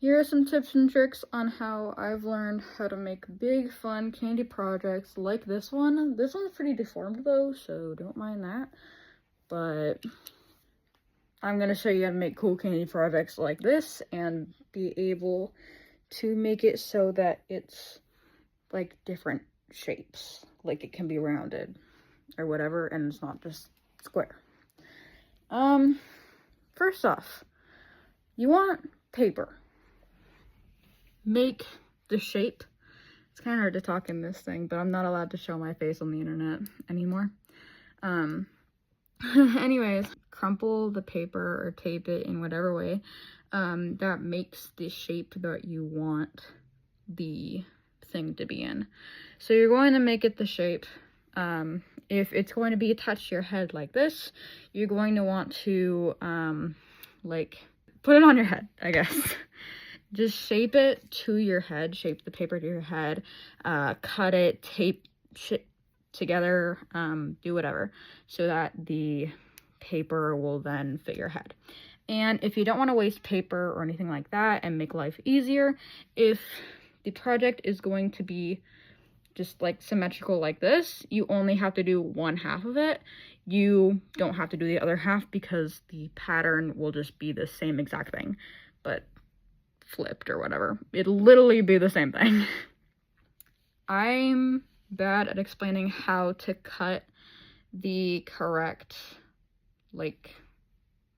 Here are some tips and tricks on how I've learned how to make big, fun candy projects like this one. This one's pretty deformed though, so don't mind that. But I'm going to show you how to make cool candy projects like this and be able to make it so that it's like different shapes. Like it can be rounded or whatever, and it's not just square. First off, you want paper. Make the shape. It's kind of hard to talk in this thing, but I'm not allowed to show my face on the internet anymore. Anyways, crumple the paper or tape it in whatever way that makes the shape that you want the thing to be in. So you're going to make it the shape. If it's going to be attached to your head like this, you're going to want to like put it on your head, I guess. Just shape it to your head, shape the paper to your head, cut it, tape shit together, do whatever, so that the paper will then fit your head. And if you don't want to waste paper or anything like that and make life easier, if the project is going to be just like symmetrical like this, you only have to do one half of it. You don't have to do the other half because the pattern will just be the same exact thing, but flipped or whatever. It'll literally be the same thing. I'm bad at explaining how to cut the correct, like,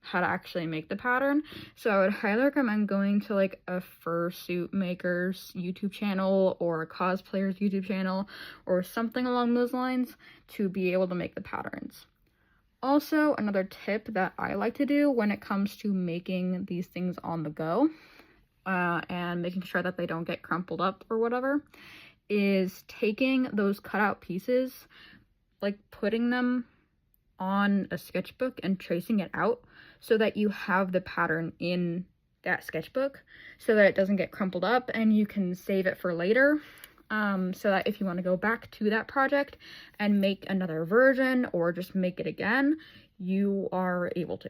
how to actually make the pattern, so I would highly recommend going to like a fursuit maker's YouTube channel or a cosplayer's YouTube channel or something along those lines to be able to make the patterns. Also, another tip that I like to do when it comes to making these things on the go and making sure that they don't get crumpled up or whatever is taking those cutout pieces, like putting them on a sketchbook and tracing it out so that you have the pattern in that sketchbook so that it doesn't get crumpled up and you can save it for later, so that if you want to go back to that project and make another version or just make it again, you are able to.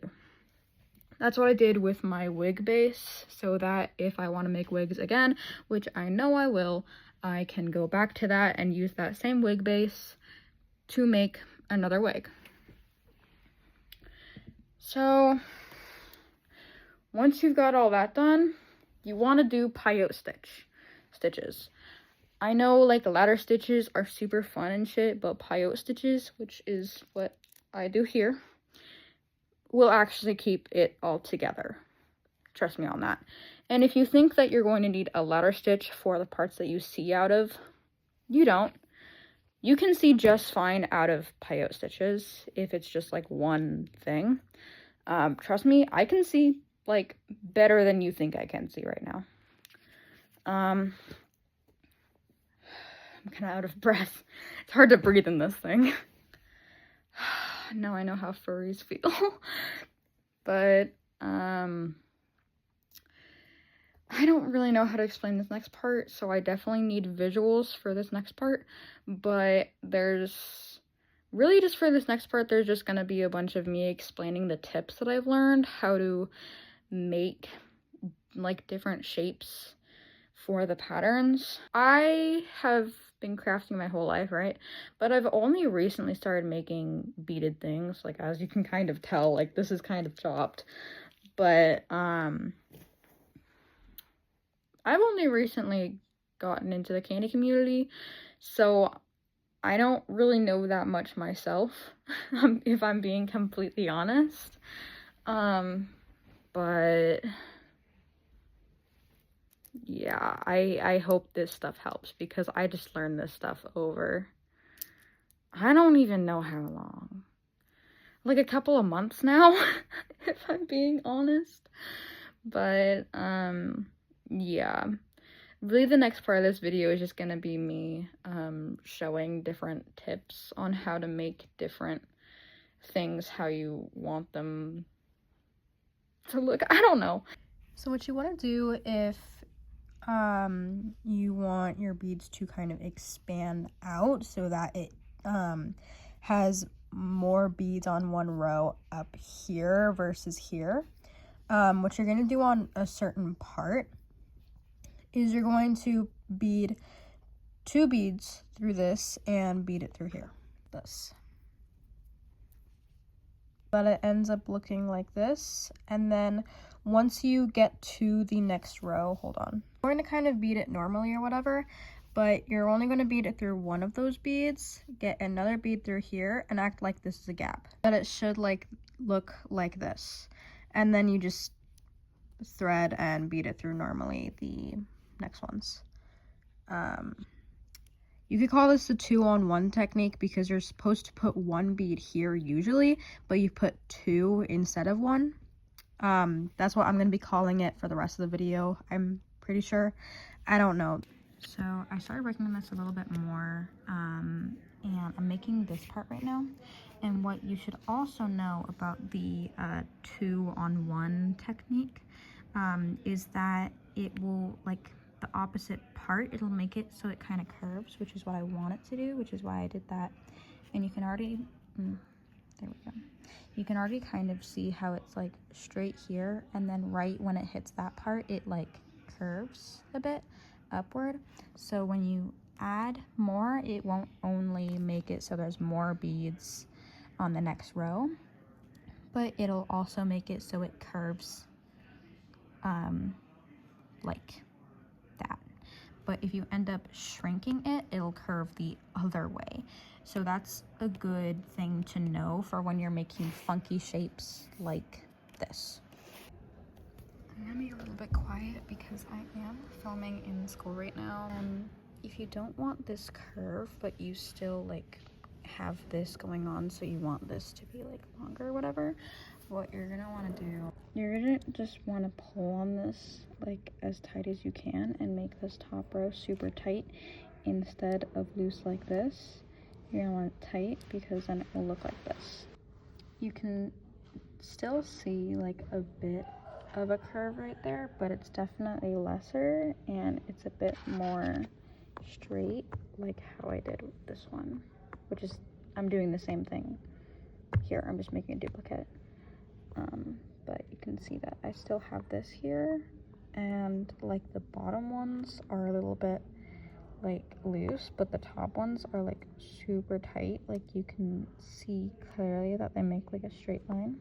That's what I did with my wig base, so that if I want to make wigs again, which I know I will, I can go back to that and use that same wig base to make another wig. So once you've got all that done, you want to do peyote stitches. I know like ladder stitches are super fun and shit, but peyote stitches, which is what I do here, will actually keep it all together. Trust me on that. And if you think that you're going to need a ladder stitch for the parts that you see out of, you don't. You can see just fine out of peyote stitches if it's just like one thing. Trust me, I can see like better than you think I can see right now. I'm kind of out of breath. It's hard to breathe in this thing. Now I know how furries feel. But I don't really know how to explain this next part, so I definitely need visuals for this next part. But there's really just for this next part, there's just going to be a bunch of me explaining the tips that I've learned, how to make like different shapes for the patterns. I have been crafting my whole life, right? But I've only recently started making beaded things, like as you can kind of tell, like this is kind of chopped. But I've only recently gotten into the candy community, so I don't really know that much myself, if I'm being completely honest. But yeah, I hope this stuff helps, because I just learned this stuff over, I don't even know how long, like a couple of months now, if I'm being honest. But yeah, really the next part of this video is just gonna be me showing different tips on how to make different things how you want them to look. I don't know. So what you want to do if you want your beads to kind of expand out so that it has more beads on one row up here versus here, what you're going to do on a certain part is you're going to bead 2 beads through this and bead it through here. This. But it ends up looking like this. And then once you get to the next row, hold on. We're going to kind of bead it normally or whatever, but you're only going to bead it through one of those beads, get another bead through here, and act like this is a gap. But it should like look like this. And then you just thread and bead it through normally the next ones. You could call this the 2-on-1 technique because you're supposed to put 1 bead here usually, but you put 2 instead of 1. That's what I'm going to be calling it for the rest of the video, I'm pretty sure. I don't know. So I started working on this a little bit more, and I'm making this part right now. And what you should also know about the 2-on-1 technique is that it will, like, the opposite part, it'll make it so it kind of curves, which is what I want it to do, which is why I did that. And you can already, there we go. You can already kind of see how it's like straight here, and then right when it hits that part, it like curves a bit upward. So when you add more, it won't only make it so there's more beads on the next row, but it'll also make it so it curves like that. But if you end up shrinking it, it'll curve the other way. So that's a good thing to know for when you're making funky shapes like this. I'm gonna be a little bit quiet because I am filming in school right now. And if you don't want this curve, but you still like have this going on, so you want this to be like longer or whatever, what you're gonna want to do, you're gonna just want to pull on this like as tight as you can and make this top row super tight instead of loose like this. You're gonna want it tight because then it will look like this. You can still see like a bit of a curve right there, but it's definitely lesser and it's a bit more straight, like how I did with this one, which is, I'm doing the same thing here, I'm just making a duplicate. But you can see that I still have this here, and like the bottom ones are a little bit like loose, but the top ones are like super tight. Like you can see clearly that they make like a straight line,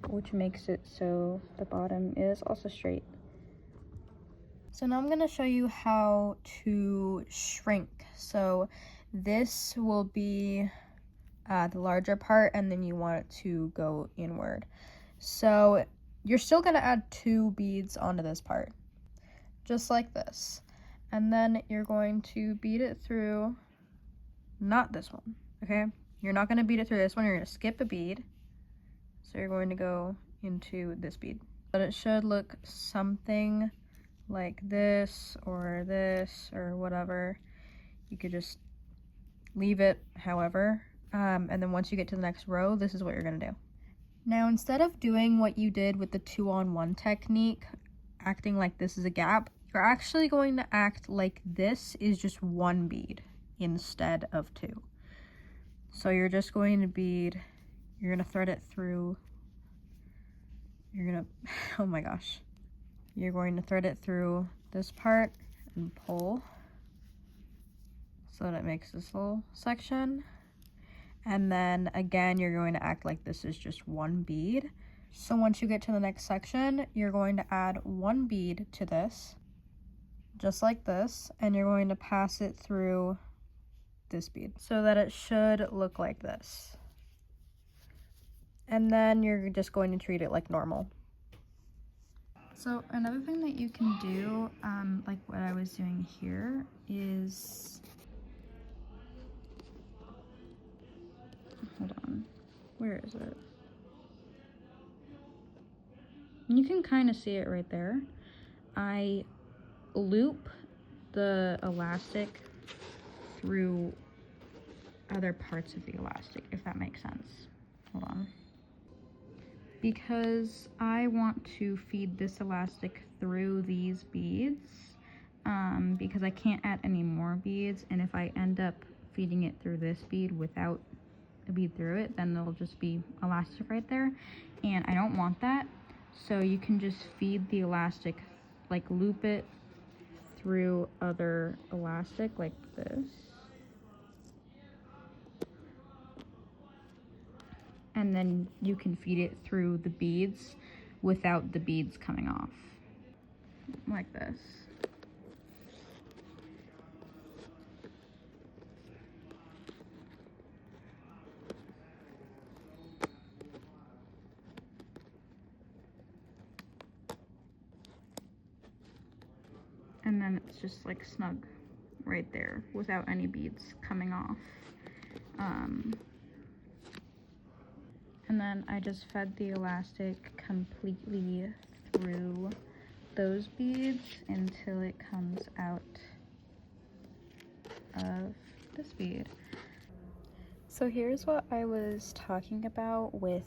which makes it so the bottom is also straight. So now I'm going to show you how to shrink. So this will be the larger part, and then you want it to go inward. So you're still going to add 2 beads onto this part, just like this. And then you're going to bead it through, not this one, okay? You're not going to bead it through this one, you're going to skip a bead. So you're going to go into this bead. But it should look something like this or whatever. You could just leave it however. And then once you get to the next row, this is what you're going to do. Now, instead of doing what you did with the 2-on-1 technique, acting like this is a gap, you're actually going to act like this is just 1 bead instead of 2. So you're just going to bead, you're going to thread it through, you're going to, oh my gosh, you're going to thread it through this part and pull so that it makes this little section. And then again, you're going to act like this is just 1 bead. So once you get to the next section, you're going to add 1 bead to this, just like this, and you're going to pass it through this bead so that it should look like this. And then you're just going to treat it like normal. So another thing that you can do, like what I was doing here, is, hold on, where is it? You can kind of see it right there. I loop the elastic through other parts of the elastic, if that makes sense. Hold on. Because I want to feed this elastic through these beads, because I can't add any more beads, and if I end up feeding it through this bead without a bead through it, then there'll just be elastic right there, and I don't want that. So you can just feed the elastic like loop it through other elastic like this. And then you can feed it through the beads without the beads coming off. Like this. And then it's just like snug right there without any beads coming off. And then I just fed the elastic completely through those beads until it comes out of this bead. So here's what I was talking about with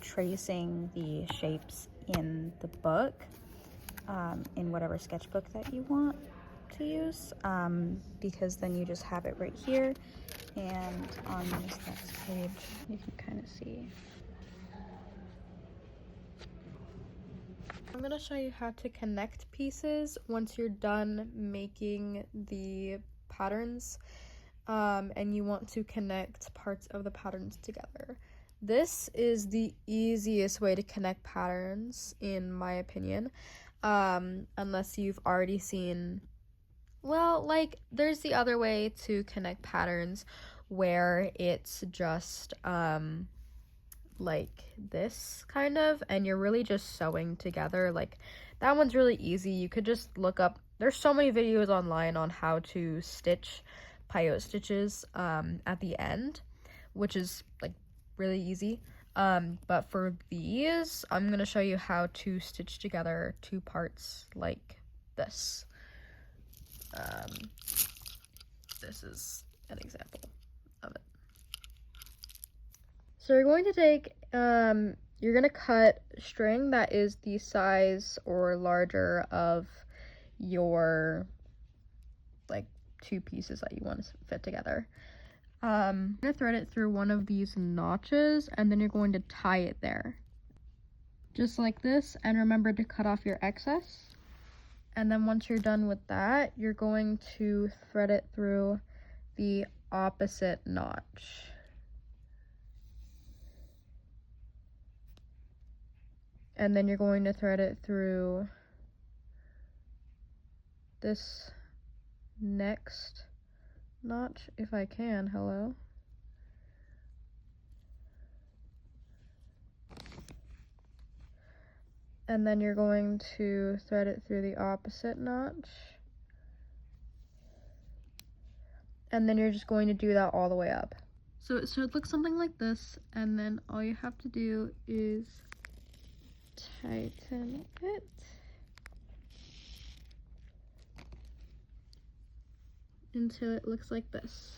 tracing the shapes in the book, in whatever sketchbook that you want to use, because then you just have it right here, and on this next page you can kind of see. I'm going to show you how to connect pieces once you're done making the patterns, and you want to connect parts of the patterns together. This is the easiest way to connect patterns, in my opinion, unless you've already seen, well, like, there's the other way to connect patterns where it's just, like this kind of, and you're really just sewing together. Like, that one's really easy. You could just look up, there's so many videos online on how to stitch peyote stitches at the end, which is like really easy. But for these, I'm gonna show you how to stitch together two parts like this. This is an example of it. So you're going to take, you're going to cut string that is the size or larger of your, like, two pieces that you want to fit together. You're going to thread it through one of these notches, and then you're going to tie it there. Just like this, and remember to cut off your excess. And then once you're done with that, you're going to thread it through the opposite notch. And then you're going to thread it through this next notch, if I can, hello. And then you're going to thread it through the opposite notch. And then you're just going to do that all the way up. So it should look something like this, and then all you have to do is tighten it. Until it looks like this.